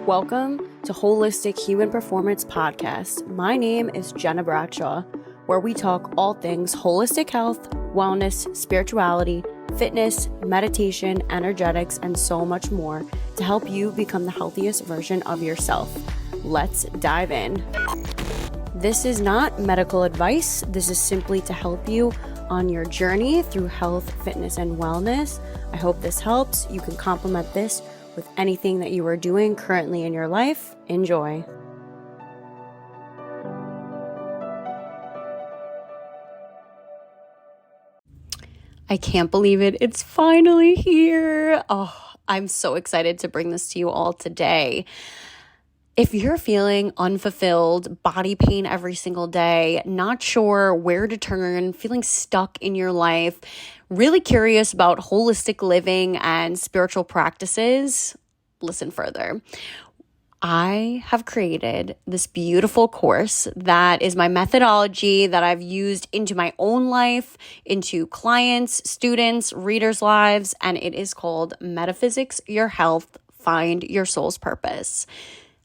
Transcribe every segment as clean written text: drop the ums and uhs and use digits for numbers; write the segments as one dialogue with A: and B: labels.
A: Welcome to Holistic Human Performance Podcast. My name is Gena Bradshaw, where we talk all things holistic health, wellness, spirituality, fitness, meditation, energetics, and so much more to help you become the healthiest version of yourself. Let's dive in. This is not medical advice. This is simply to help you on your journey through health, fitness, and wellness. I hope this helps. You can complement this with anything that you are doing currently in your life. Enjoy. I can't believe it. It's finally here. Oh, I'm so excited to bring this to you all today. If you're feeling unfulfilled, body pain every single day, not sure where to turn, feeling stuck in your life, really curious about holistic living and spiritual practices, listen further. I have created this beautiful course that is my methodology that I've used into my own life, into clients, students, readers' lives, and it is called Metaphysics Your Health, Find Your Soul's Purpose.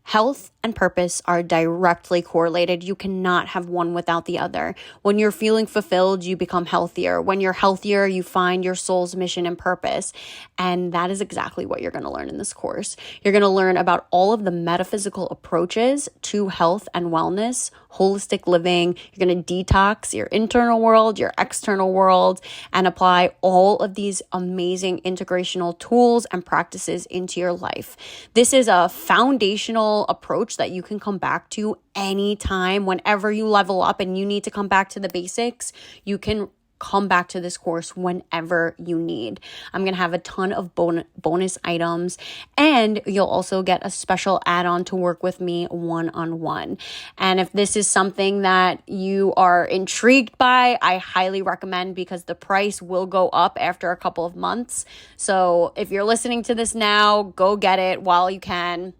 A: Health and purpose are directly correlated. You cannot have one without the other. When you're feeling fulfilled, you become healthier. When you're healthier, you find your soul's mission and purpose. And that is exactly what you're going to learn in this course. You're going to learn about all of the metaphysical approaches to health and wellness, holistic living. You're going to detox your internal world, your external world, and apply all of these amazing integrational tools and practices into your life. This is a foundational approach that you can come back to anytime. Whenever you level up and you need to come back to the basics, you can come back to this course whenever you need. I'm going to have a ton of bonus items, and you'll also get a special add-on to work with me one-on-one. And if this is something that you are intrigued by, I highly recommend, because the price will go up after a couple of months. So if you're listening to this now, go get it while you can.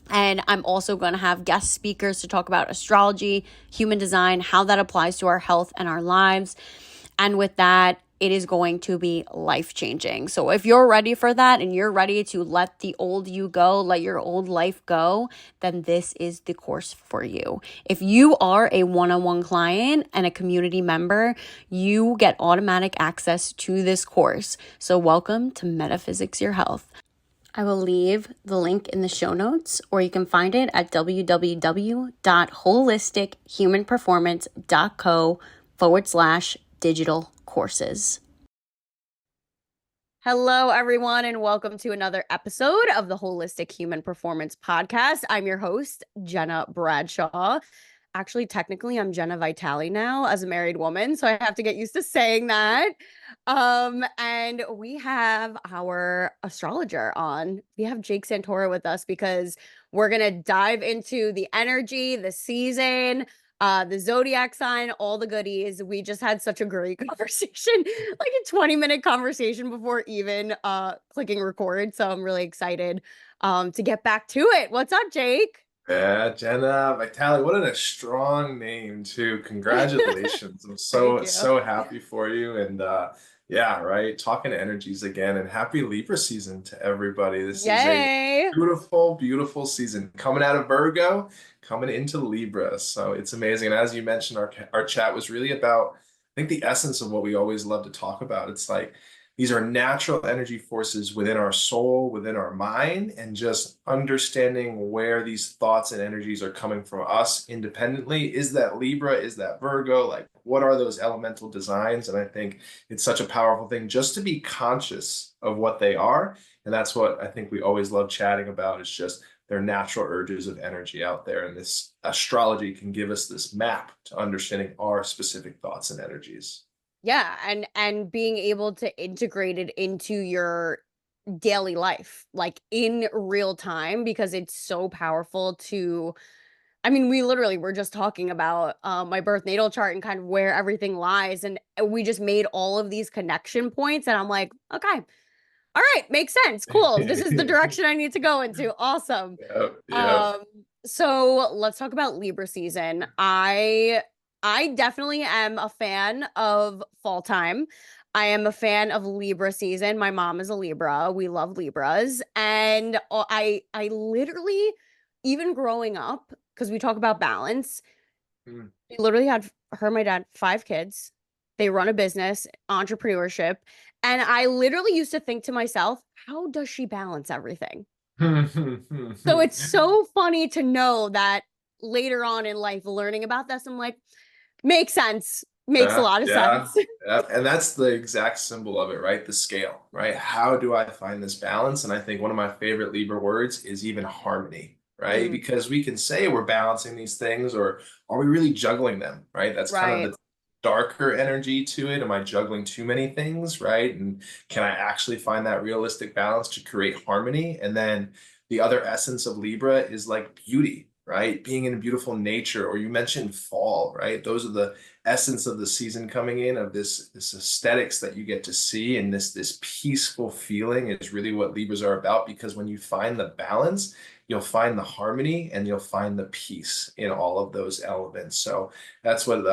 A: And I'm also going to have guest speakers to talk about astrology, human design, how that applies to our health and our lives. And with that, it is going to be life-changing. So if you're ready for that and you're ready to let the old you go, let your old life go, then this is the course for you. If you are a one-on-one client and a community member, you get automatic access to this course. So welcome to Metaphysics Your Health. I will leave the link in the show notes, or you can find it at www.holistichumanperformance.co/digital courses. Hello, everyone, and welcome to another episode of the Holistic Human Performance Podcast. I'm your host, Gena Bradshaw. Actually, technically, I'm Gena Vitale now as a married woman, so I have to get used to saying that. And we have our astrologer on. We have Jake Santora with us because we're going to dive into the energy, the season, the zodiac sign, all the goodies. We just had such a great conversation, like a 20-minute conversation before even clicking record. So I'm really excited to get back to it. What's up, Jake?
B: Yeah, Gena Vitale, what a strong name too. Congratulations. I'm so happy for you. And yeah, right. Talking energies again, and happy Libra season to everybody. This is a beautiful, beautiful season coming out of Virgo, coming into Libra. So it's amazing. And as you mentioned, our chat was really about, I think, the essence of what we always love to talk about. It's like these are natural energy forces within our soul, within our mind, and just understanding where these thoughts and energies are coming from us independently. Is that Libra? Is that Virgo? Like, what are those elemental designs? And I think it's such a powerful thing just to be conscious of what they are. And that's what I think we always love chatting about, is just their natural urges of energy out there. And this astrology can give us this map to understanding our specific thoughts and energies.
A: Yeah, and being able to integrate it into your daily life, like in real time, because it's so powerful to, I mean, we literally were just talking about my birth natal chart and kind of where everything lies. And we just made all of these connection points. And I'm like, okay, all right, makes sense. Cool. This is the direction I need to go into. Awesome.
B: Yep.
A: So let's talk about Libra season. I definitely am a fan of fall time. I am a fan of Libra season. My mom is a Libra. We love Libras. And I literally, even growing up, because we talk about balance,
B: Mm.
A: we literally had her and my dad, 5 kids. They run a business, entrepreneurship. And I literally used to think to myself, how does she balance everything? So it's so funny to know that later on in life, learning about this, I'm like, makes sense. Makes a
B: Yeah,
A: lot of
B: yeah,
A: sense.
B: yeah. And that's the exact symbol of it, right? The scale, right? How do I find this balance? And I think one of my favorite Libra words is even harmony, right?
A: Mm,
B: Because we can say we're balancing these things, or are we really juggling them, right? That's kind of
A: right.
B: the darker energy to it. Am I juggling too many things, right? And can I actually find that realistic balance to create harmony? And then the other essence of Libra is like beauty, right? Being in beautiful nature, or you mentioned fall, right? Those are the essence of the season coming in, of this aesthetics that you get to see, and this peaceful feeling is really what Libras are about, because when you find the balance, you'll find the harmony and you'll find the peace in all of those elements. So that's what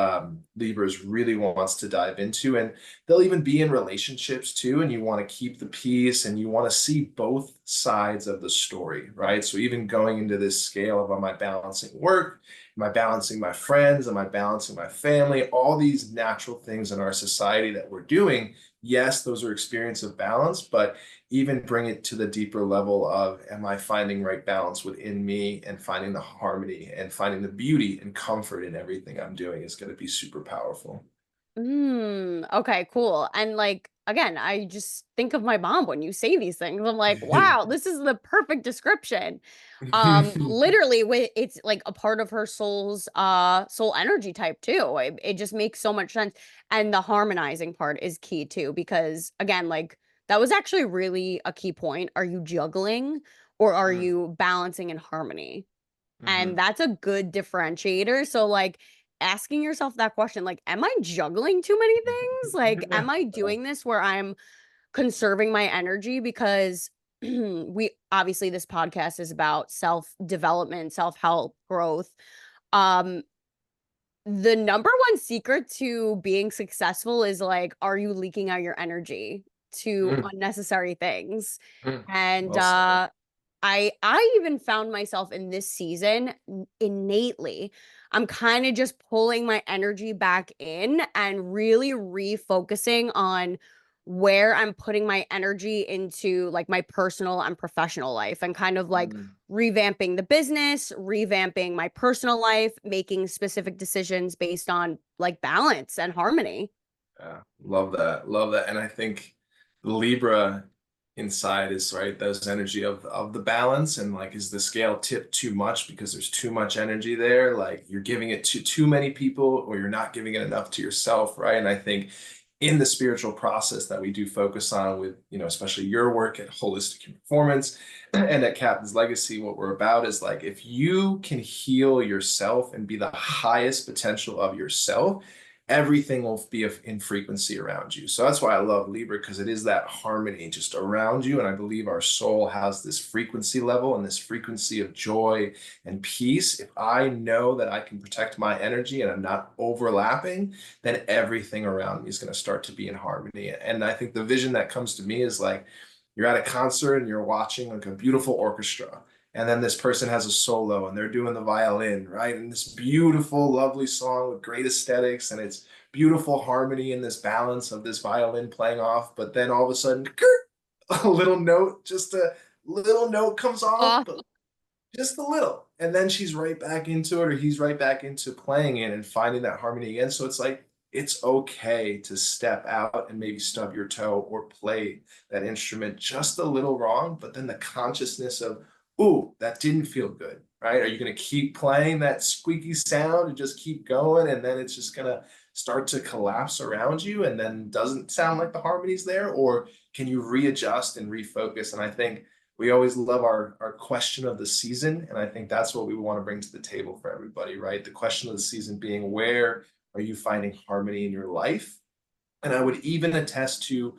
B: Libras really wants to dive into. And they'll even be in relationships too, and you want to keep the peace and you want to see both sides of the story, right? So even going into this scale of, am I balancing work? Am I balancing my friends? Am I balancing my family? All these natural things in our society that we're doing. Yes, those are experience of balance, but even bring it to the deeper level of, am I finding right balance within me, and finding the harmony and finding the beauty and comfort in everything I'm doing is going to be super powerful.
A: Okay, cool. And like again, I just think of my mom when you say these things. I'm like, wow, this is the perfect description. Literally it's like a part of her soul energy type too. It just makes so much sense. And the harmonizing part is key too, because again, like that was actually really a key point. Are you juggling or are
B: Mm,
A: you balancing in harmony? And
B: mhm.
A: that's a good differentiator. So like asking yourself that question, like, am I juggling too many things? Like, am I doing this where I'm conserving my energy? Because we obviously this podcast is about self-development, self-help, growth. Um, the number one secret to being successful is like, are you leaking out your energy to
B: Mm,
A: unnecessary things?
B: mm.
A: And
B: Well said.
A: I even found myself in this season innately. I'm kind of just pulling my energy back in and really refocusing on where I'm putting my energy into like my personal and professional life, and kind of like
B: Mm.
A: revamping the business, revamping my personal life, making specific decisions based on like balance and harmony.
B: Yeah, love that. Love that. And I think Libra inside is right, those energy of the balance, and like, is the scale tipped too much because there's too much energy there? Like you're giving it to too many people, or you're not giving it enough to yourself, right? And I think in the spiritual process that we do focus on with, especially your work at Holistic Human Performance and at Captain's Legacy, what we're about is like, if you can heal yourself and be the highest potential of yourself, everything will be in frequency around you. So that's why I love Libra, because it is that harmony just around you. And I believe our soul has this frequency level and this frequency of joy and peace. If I know that I can protect my energy and I'm not overlapping, then everything around me is going to start to be in harmony. And I think the vision that comes to me is like, you're at a concert and you're watching like a beautiful orchestra, and then this person has a solo and they're doing the violin, right? And this beautiful, lovely song with great aesthetics, and it's beautiful harmony and this balance of this violin playing off. But then all of a sudden, a little note, just a little note comes off,
A: Uh,
B: but just a little. And then she's right back into it, or he's right back into playing it and finding that harmony again. So it's like, it's okay to step out and maybe stub your toe or play that instrument just a little wrong, but then the consciousness of, ooh, that didn't feel good, right? Are you going to keep playing that squeaky sound and just keep going? And then it's just going to start to collapse around you and then doesn't sound like the harmony's there? Or can you readjust and refocus? And I think we always love our question of the season. And I think that's what we want to bring to the table for everybody, right? The question of the season being, where are you finding harmony in your life? And I would even attest to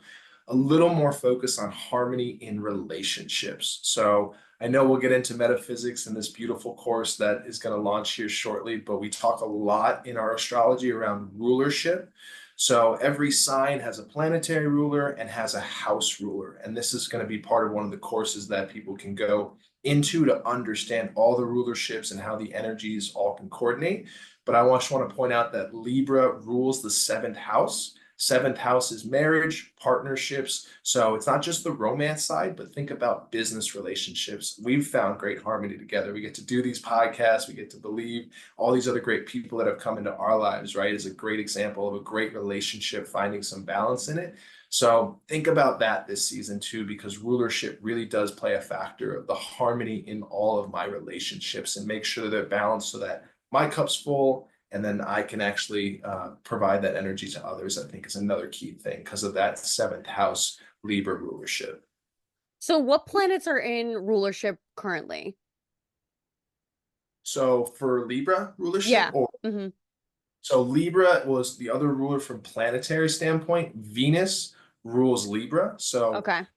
B: a little more focus on harmony in relationships. So I know we'll get into metaphysics in this beautiful course that is going to launch here shortly, but we talk a lot in our astrology around rulership. So every sign has a planetary ruler and has a house ruler. And this is going to be part of one of the courses that people can go into to understand all the rulerships and how the energies all can coordinate. But I just want to point out that Libra rules the seventh house. Seventh house is marriage, partnerships. So it's not just the romance side, but think about business relationships. We've found great harmony together. We get to do these podcasts. We get to believe all these other great people that have come into our lives, right? Is a great example of a great relationship, finding some balance in it. So think about that this season too, because rulership really does play a factor of the harmony in all of my relationships and make sure they're balanced so that my cup's full and then I can actually provide that energy to others. I think is another key thing because of that seventh house Libra rulership.
A: So what planets are in rulership currently?
B: So for Libra rulership,
A: Yeah.
B: or
A: Mm-hmm.
B: so Libra was the other ruler from planetary standpoint. Venus rules Libra. So
A: Okay.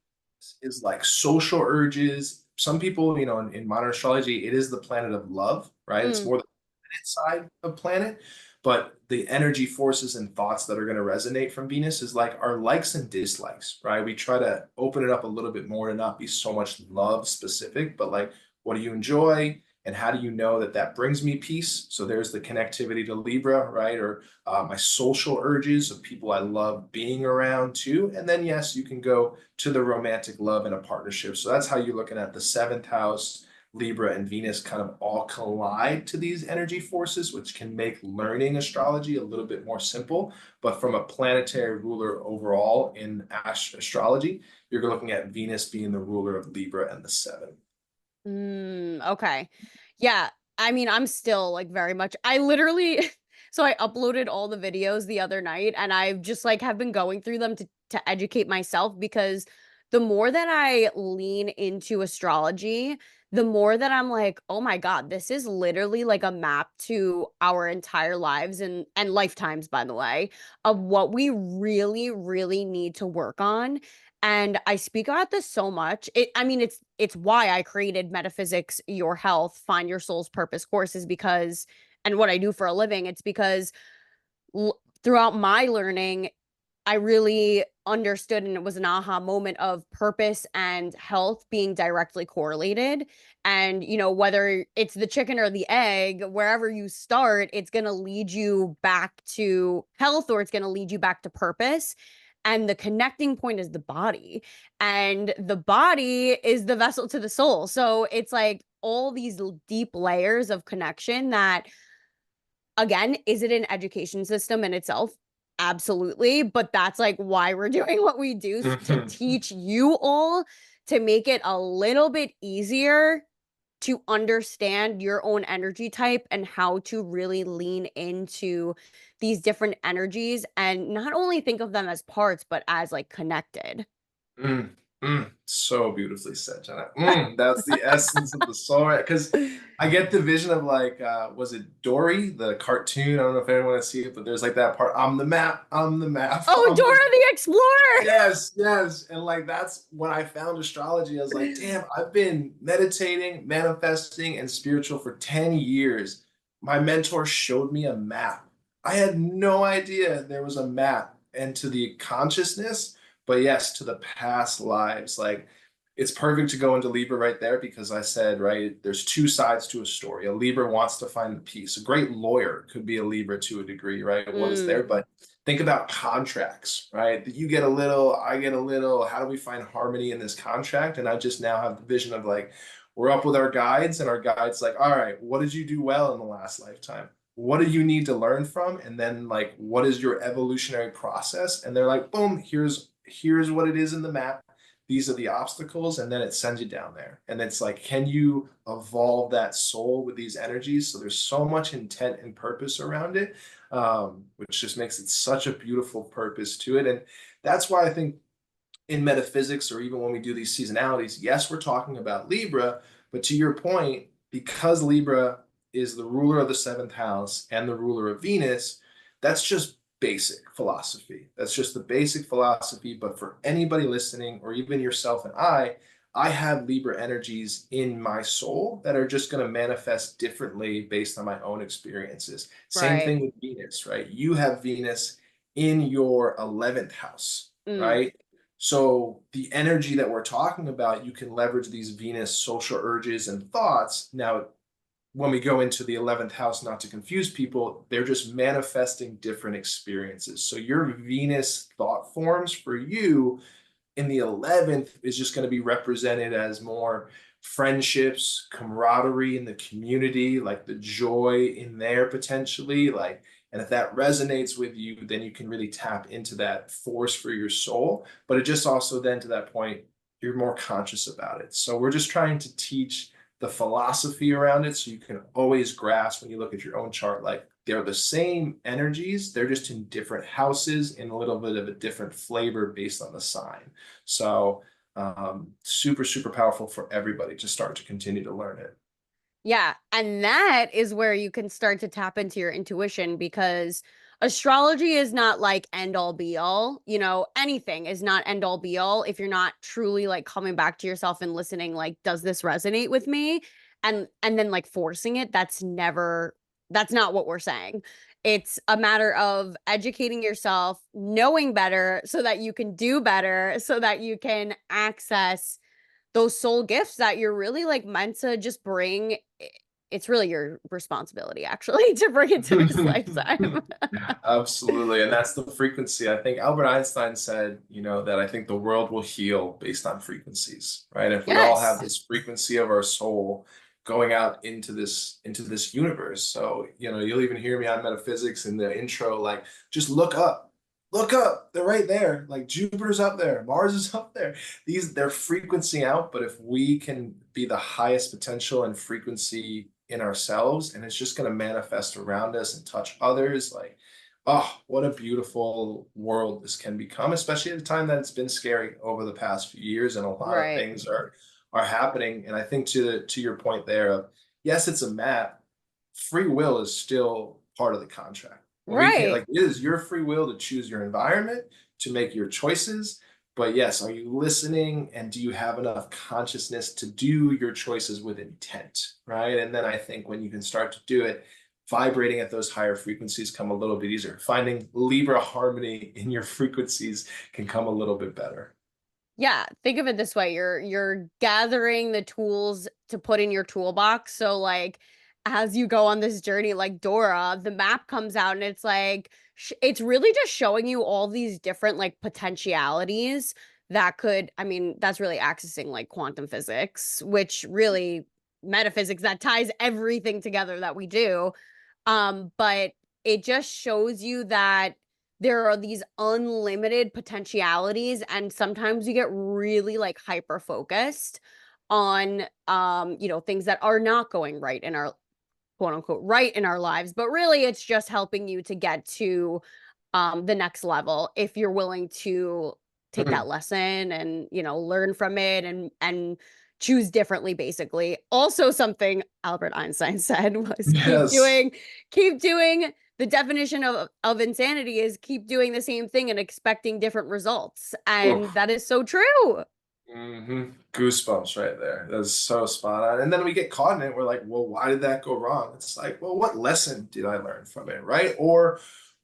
B: is like social urges. Some people, in modern astrology, it is the planet of love, right? It's
A: Mm.
B: more the side of planet, but the energy forces and thoughts that are going to resonate from Venus is like our likes and dislikes, right? We try to open it up a little bit more to not be so much love specific, but like, what do you enjoy? And how do you know that that brings me peace? So there's the connectivity to Libra, right? Or my social urges of people I love being around too. And then, yes, you can go to the romantic love in a partnership. So that's how you're looking at the seventh house. Libra and Venus kind of all collide to these energy forces, which can make learning astrology a little bit more simple. But from a planetary ruler overall in astrology, you're looking at Venus being the ruler of Libra and the seven.
A: Okay. Yeah. I mean, I'm still like very much, I literally, so I uploaded all the videos the other night and I've just like have been going through them to educate myself because the more that I lean into astrology, the more that I'm like, oh my God, this is literally like a map to our entire lives and lifetimes, by the way, of what we really, really need to work on. And I speak about this so much. I mean, it's why I created Metaphysics, Your Health, Find Your Soul's Purpose courses because, and what I do for a living, it's because throughout my learning, I really understood, and it was an aha moment of purpose and health being directly correlated. And, whether it's the chicken or the egg, wherever you start, it's going to lead you back to health or it's going to lead you back to purpose. And the connecting point is the body. And the body is the vessel to the soul. So it's like all these deep layers of connection that, again, is it an education system in itself? Absolutely. But that's like why we're doing what we do to teach you all to make it a little bit easier to understand your own energy type and how to really lean into these different energies and not only think of them as parts, but as like connected.
B: So beautifully said, Jenna. That's the essence of the soul, right? Because I get the vision of like, was it Dory, the cartoon? I don't know if anyone has seen it, but there's like that part, I'm the map, I'm the map,
A: Oh,
B: I'm the
A: Dora the Explorer.
B: Yes, yes. And like that's when I found astrology. I was like, damn, I've been meditating, manifesting, and spiritual for 10 years. My mentor showed me a map. I had no idea there was a map and to the consciousness, but yes, to the past lives. Like it's perfect to go into Libra right there because I said, right, there's two sides to a story. A Libra wants to find the peace. A great lawyer could be a Libra to a degree, right? What is there? But think about contracts, right? You get a little, I get a little. How do we find harmony in this contract? And I just now have the vision of like, we're up with our guides, and our guides like, all right, what did you do well in the last lifetime? What do you need to learn from? And then like, what is your evolutionary process? And they're like, boom, here's what it is in the map. These are the obstacles, and then it sends you down there. And it's like, can you evolve that soul with these energies? So there's so much intent and purpose around it, which just makes it such a beautiful purpose to it. And that's why I think in metaphysics, or even when we do these seasonalities, yes, we're talking about Libra, but to your point, because Libra is the ruler of the seventh house and the ruler of Venus, that's just basic philosophy. That's just the basic philosophy. But for anybody listening, or even yourself and I have Libra energies in my soul that are just going to manifest differently based on my own experiences. Same
A: Right.
B: thing with Venus, right? You have Venus in your 11th house,
A: Mm,
B: right? So the energy that we're talking about, you can leverage these Venus social urges and thoughts. Now, when we go into the 11th house, not to confuse people, they're just manifesting different experiences. So your Venus thought forms for you in the 11th is just going to be represented as more friendships, camaraderie in the community, like the joy in there potentially. Like, and if that resonates with you, then you can really tap into that force for your soul. But it just also then to that point, you're more conscious about it. So we're just trying to teach the philosophy around it so you can always grasp when you look at your own chart, like they're the same energies, they're just in different houses in a little bit of a different flavor based on the sign. So super, super powerful for everybody to start to continue to learn it.
A: yeah. And that is where you can start to tap into your intuition because astrology is not like end all be all. You know, anything is not end all be all if you're not truly like coming back to yourself and listening, like, does this resonate with me? And then like forcing it, that's not what we're saying. It's a matter of educating yourself, knowing better so that you can do better, so that you can access those soul gifts that you're really like meant to just bring. It's really your responsibility actually to bring it to this lifetime.
B: Absolutely. And that's the frequency. I think Albert Einstein said, that I think the world will heal based on frequencies, right? If we all have
A: Yes.
B: this frequency of our soul going out into this universe. So, you'll even hear me on metaphysics in the intro, like just look up. Look up. They're right there. Like Jupiter's up there. Mars is up there. They're frequencing out, but if we can be the highest potential and frequency in ourselves, and it's just going to manifest around us and touch others, like, oh, what a beautiful world this can become, especially at a time that it's been scary over the past few years and a lot of
A: Right.
B: things are happening. And I think to your point there of yes, it's a map, free will is still part of the contract. We can
A: Right.
B: like it is your free will to choose your environment, to make your choices. But yes, are you listening and do you have enough consciousness to do your choices with intent, right? And then I think when you can start to do it, vibrating at those higher frequencies come a little bit easier. Finding Libra harmony in your frequencies can come a little bit better.
A: Yeah, think of it this way. You're gathering the tools to put in your toolbox. So like as you go on this journey like Dora, the map comes out and it's like it's really just showing you all these different like potentialities that could, I mean, that's really accessing like quantum physics, which really metaphysics that ties everything together that we do. But it just shows you that there are these unlimited potentialities and sometimes you get really like hyper focused on things that are not going right in our quote unquote right in our lives, but really it's just helping you to get to the next level if you're willing to take that
B: Mm.
A: lesson and learn from it and choose differently basically. Also something Albert Einstein said was
B: Yes.
A: keep doing the definition of insanity is keep doing the same thing and expecting different results, and
B: Oof.
A: that is so true.
B: Goosebumps right there. That's so spot on. And then we get caught in it. We're like, well, why did that go wrong? It's like, well, what lesson did I learn from it? Right. Or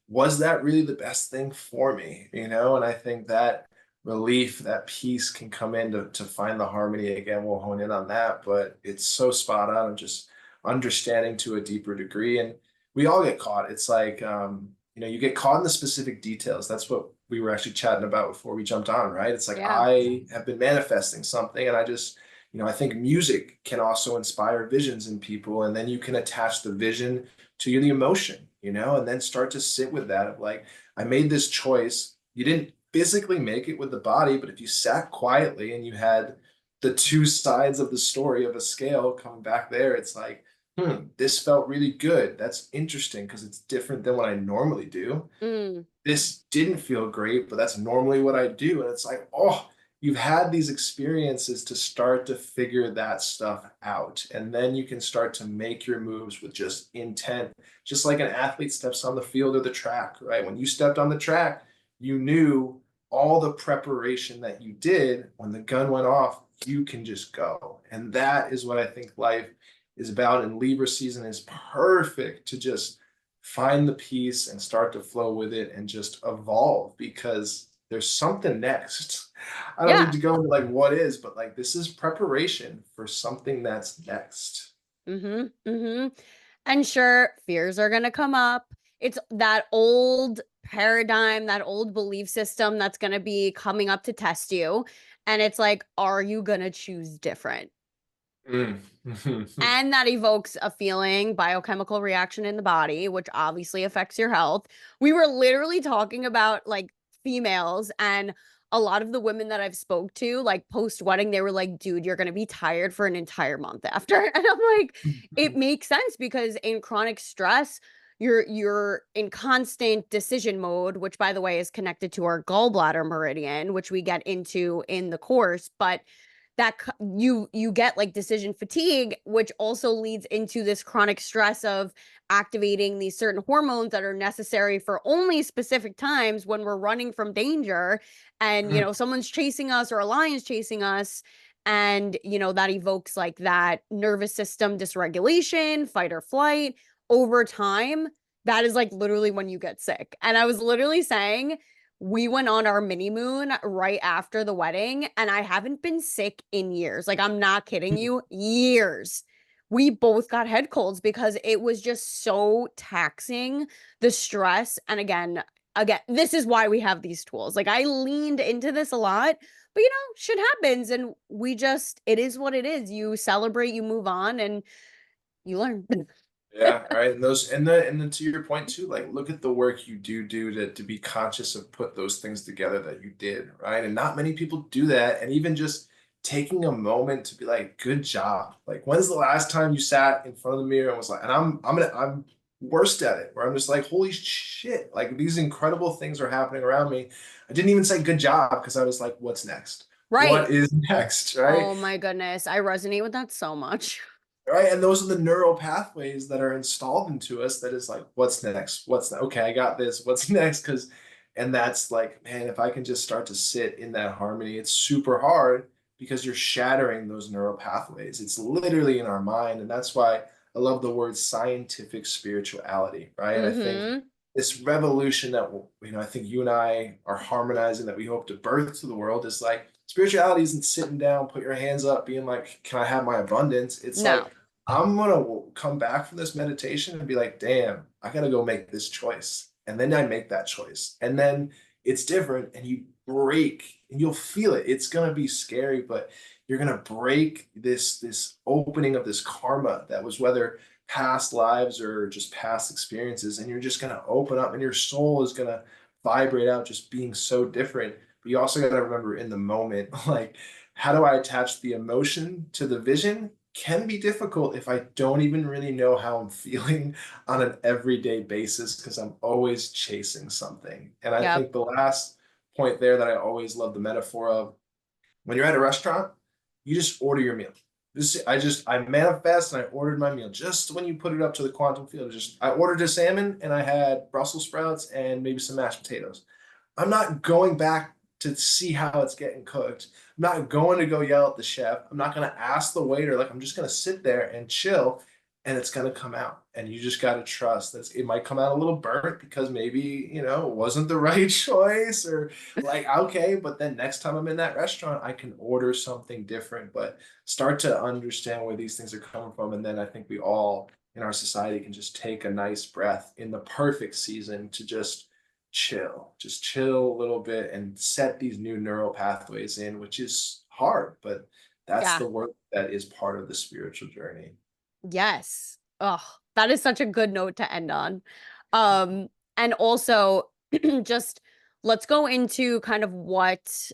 B: was that really the best thing for me? And I think that relief, that peace can come in to find the harmony again. We'll hone in on that, but it's so spot on and just understanding to a deeper degree. And we all get caught. It's like, you get caught in the specific details. That's what we were actually chatting about before we jumped on, right? It's like
A: Yeah.
B: I have been manifesting something and I just, I think music can also inspire visions in people. And then you can attach the vision to the emotion, and then start to sit with that of like, I made this choice. You didn't physically make it with the body, but if you sat quietly and you had the two sides of the story of a scale coming back there, it's like, this felt really good. That's interesting because it's different than what I normally do.
A: Mm.
B: This didn't feel great, but that's normally what I do. And it's like, oh, you've had these experiences to start to figure that stuff out. And then you can start to make your moves with just intent, just like an athlete steps on the field or the track, right? When you stepped on the track, you knew all the preparation that you did. When the gun went off, you can just go. And that is what I think life is about. And Libra season is perfect to just find the peace and start to flow with it and just evolve because there's something next. I don't need
A: Yeah.
B: to go into like what is, but like this is preparation for something that's next.
A: And sure, fears are going to come up. It's that old paradigm, that old belief system that's going to be coming up to test you. And it's like, are you going to choose different?
B: Mm.
A: And that evokes a feeling, biochemical reaction in the body, which obviously affects your health. We were literally talking about like females, and a lot of the women that I've spoke to, like post wedding, they were like, dude, you're gonna be tired for an entire month after. And I'm like, it makes sense because in chronic stress, you're in constant decision mode, which by the way is connected to our gallbladder meridian, which we get into in the course. But that you get like decision fatigue, which also leads into this chronic stress of activating these certain hormones that are necessary for only specific times when we're running from danger, and someone's chasing us or a lion's chasing us, and that evokes like that nervous system dysregulation, fight or flight. Over time, that is like literally when you get sick. And I was literally saying, we went on our mini moon right after the wedding, and I haven't been sick in years. Like, I'm not kidding you, years. We both got head colds because it was just so taxing, the stress. And again, this is why we have these tools. Like, I leaned into this a lot, but shit happens, and it is what it is. You celebrate, you move on, and you learn.
B: Yeah, right. And then to your point too, like look at the work you do to be conscious of put those things together that you did, right? And not many people do that. And even just taking a moment to be like, good job. Like, when's the last time you sat in front of the mirror and was like, and I'm worst at it, where I'm just like, holy shit, like these incredible things are happening around me. I didn't even say good job because I was like, what's next?
A: Right.
B: What is next? Right.
A: Oh my goodness. I resonate with that so much.
B: Right. And those are the neural pathways that are installed into us that is like, what's next? Okay, I got this. What's next? And that's like, man, if I can just start to sit in that harmony, it's super hard because you're shattering those neural pathways. It's literally in our mind. And that's why I love the word scientific spirituality, right? I think
A: Mm-hmm.
B: this revolution that, I think you and I are harmonizing that we hope to birth to the world is like, spirituality isn't sitting down, put your hands up, being like, can I have my abundance? It's
A: No.
B: like, I'm gonna come back from this meditation and be like, damn, I gotta go make this choice. And then I make that choice. And then it's different and you break and you'll feel it. It's gonna be scary, but you're gonna break this opening of this karma that was whether past lives or just past experiences, and you're just gonna open up and your soul is gonna vibrate out just being so different. But you also gotta remember in the moment, like, how do I attach the emotion to the vision can be difficult if I don't even really know how I'm feeling on an everyday basis because I'm always chasing something. And I
A: Yep.
B: think the last point there that I always love the metaphor of when you're at a restaurant, you just order your meal. I manifest and I ordered my meal just when you put it up to the quantum field. Just I ordered a salmon and I had Brussels sprouts and maybe some mashed potatoes. I'm not going back to see how it's getting cooked. I'm not going to go yell at the chef. I'm not going to ask the waiter. Like, I'm just going to sit there and chill and it's going to come out. And you just got to trust that it might come out a little burnt because maybe, it wasn't the right choice or like, okay, but then next time I'm in that restaurant, I can order something different, but start to understand where these things are coming from. And then I think we all in our society can just take a nice breath in the perfect season to just chill a little bit and set these new neural pathways in, which is hard, but that's
A: Yeah.
B: the work that is part of the spiritual journey.
A: Yes. Oh, that is such a good note to end on. And also just let's go into kind of what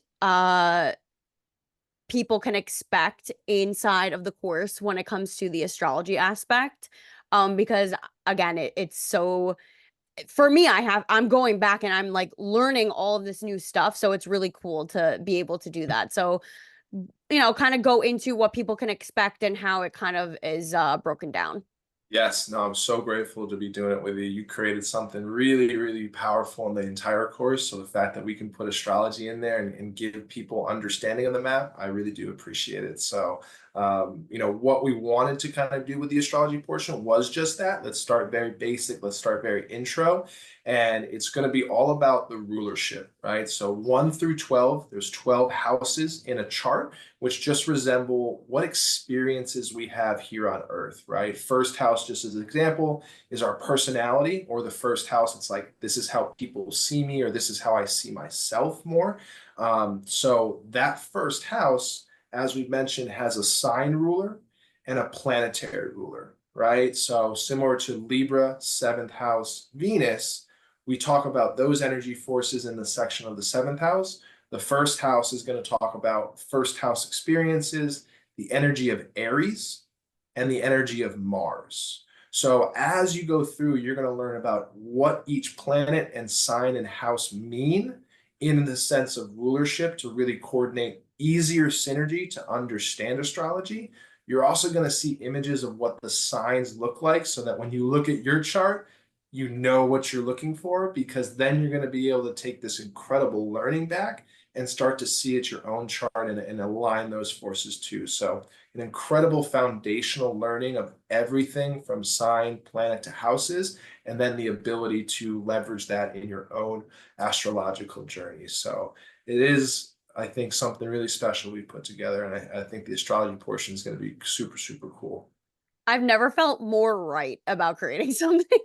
A: people can expect inside of the course when it comes to the astrology aspect. Because again, it's so for me, I'm going back and I'm like learning all of this new stuff. So it's really cool to be able to do that. So, kind of go into what people can expect and how it kind of is broken down.
B: Yes, no, I'm so grateful to be doing it with you. You created something really, really powerful in the entire course. So the fact that we can put astrology in there and give people understanding of the map, I really do appreciate it. So What we wanted to kind of do with the astrology portion was just that. Let's start very basic. Let's start very intro. And it's going to be all about the rulership, right? So 1 through 12, there's 12 houses in a chart, which just resemble what experiences we have here on Earth, right? First house, just as an example, is our personality, or the first house, it's like, this is how people see me, or this is how I see myself more. So that first house, as we mentioned, has a sign ruler and a planetary ruler, right? So similar to Libra, seventh house, Venus, we talk about those energy forces in the section of the seventh house. The first house is going to talk about first house experiences, the energy of Aries, and the energy of Mars. So as you go through, you're going to learn about what each planet and sign and house mean in the sense of rulership to really coordinate easier synergy to understand astrology. You're also going to see images of what the signs look like so that when you look at your chart, you know what you're looking for, because then you're going to be able to take this incredible learning back and start to see it your own chart and align those forces too. So an incredible foundational learning of everything from sign, planet to houses, and then the ability to leverage that in your own astrological journey. So it is, I think, something really special we put together. And I think the astrology portion is going to be super, super cool.
A: I've never felt more right about creating something.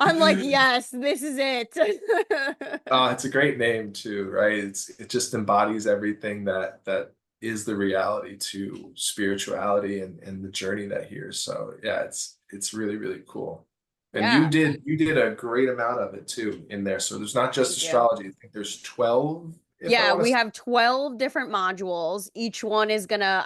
A: I'm like, yes, this is it.
B: It's a great name too, right? It just embodies everything that is the reality to spirituality and the journey that here. So yeah, it's really, really cool. And
A: Yeah.
B: you did a great amount of it too in there. So there's not just
A: Thank you.
B: astrology. I think there's 12, if I
A: Yeah,
B: want
A: we
B: to.
A: have 12 different modules. Each one is gonna,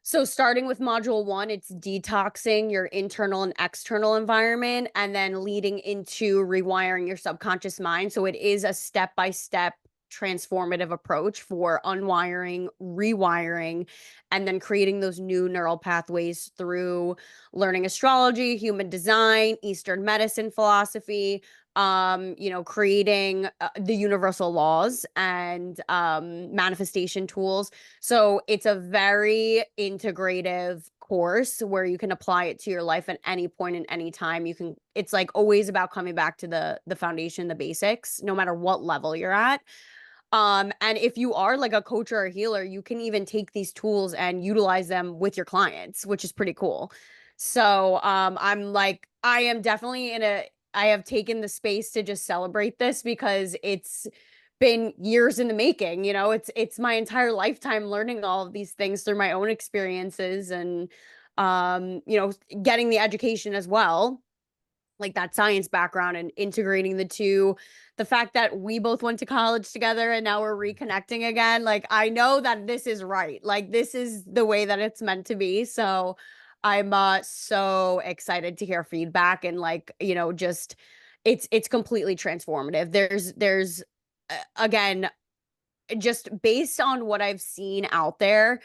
A: so starting with module one, it's detoxing your internal and external environment, and then leading into rewiring your subconscious mind. So it is a step-by-step transformative approach for unwiring, rewiring, and then creating those new neural pathways through learning astrology, human design, Eastern medicine philosophy, creating the universal laws and manifestation tools. So it's a very integrative course where you can apply it to your life at any point in any time. It's like always about coming back to the foundation, the basics, no matter what level you're at. And if you are like a coach or a healer, you can even take these tools and utilize them with your clients, which is pretty cool. So I am definitely I have taken the space to just celebrate this because it's been years in the making. It's my entire lifetime learning all of these things through my own experiences and getting the education as well, like that science background, and integrating the two. The fact that we both went to college together and now we're reconnecting again, like I know that this is right, like this is the way that it's meant to be. So I'm so excited to hear feedback, and just it's completely transformative. There's again, just based on what I've seen out there,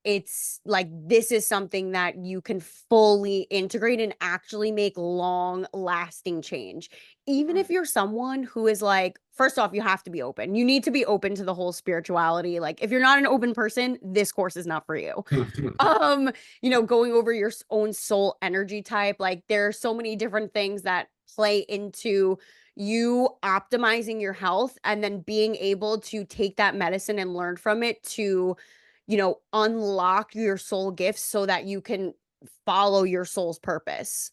A: it's like this is something that you can fully integrate and actually make long lasting change. Even if you're someone who is like, first off, you have to be open. You need to be open to the whole spirituality. Like if you're not an open person, this course is not for you. Going over your own soul energy type, like there are so many different things that play into you optimizing your health and then being able to take that medicine and learn from it to unlock your soul gifts so that you can follow your soul's purpose.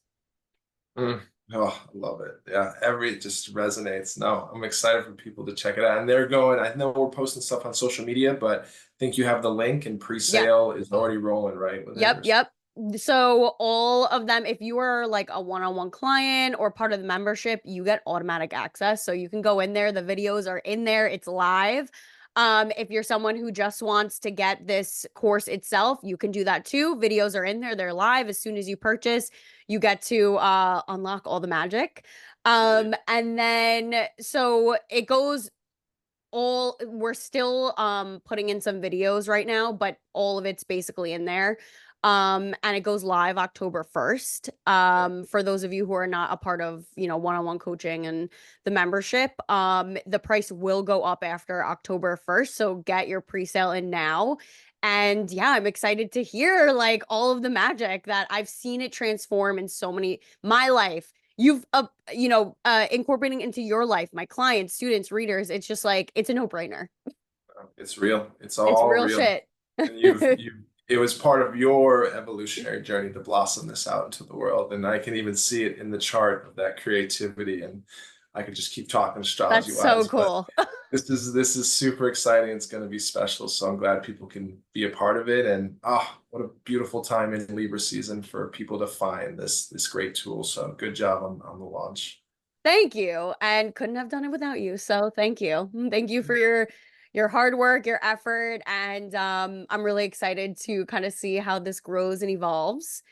B: Mm. Oh, I love it. Yeah, it just resonates. No, I'm excited for people to check it out. And they're going, I know we're posting stuff on social media, but I think you have the link and
A: Yep.
B: pre-sale is already rolling, right? With
A: Yep.
B: it.
A: Yep. So all of them, if you are like a one-on-one client or part of the membership, you get automatic access. So you can go in there. The videos are in there. It's live. If you're someone who just wants to get this course itself, you can do that too. Videos are in there. They're live. As soon as you purchase, you get to unlock all the magic. And then so it goes we're still putting in some videos right now, but all of it's basically in there. And it goes live October 1st.
B: Yeah.
A: For those of you who are not a part of, one-on-one coaching and the membership, the price will go up after October 1st. So get your pre-sale in now. And yeah, I'm excited to hear like all of the magic that I've seen it transform in my life. You've incorporating into your life, my clients, students, readers. It's just like it's a no-brainer.
B: It's real. It's
A: It's
B: all
A: real
B: real.
A: shit.
B: And you it was part of your evolutionary journey to blossom this out into the world. And I can even see it in the chart of that creativity. And I could just keep talking astrology
A: That's so
B: wise, but
A: cool.
B: this is super exciting. It's going to be special. So I'm glad people can be a part of it. And what a beautiful time in Libra season for people to find this great tool. So good job on the launch.
A: Thank you. And couldn't have done it without you. So thank you. Thank you for your hard work, your effort, and I'm really excited to kind of see how this grows and evolves.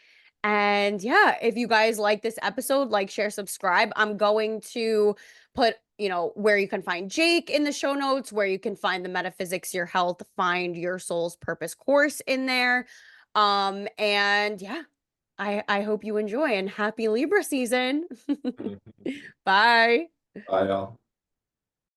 A: And yeah, if you guys like this episode, like, share, subscribe. I'm going to put, where you can find Jake in the show notes, where you can find the Metaphysics Your Health, Find Your Soul's Purpose course in there. And yeah, I hope you enjoy and happy Libra season.
B: Mhm.
A: Bye.
B: Bye, y'all.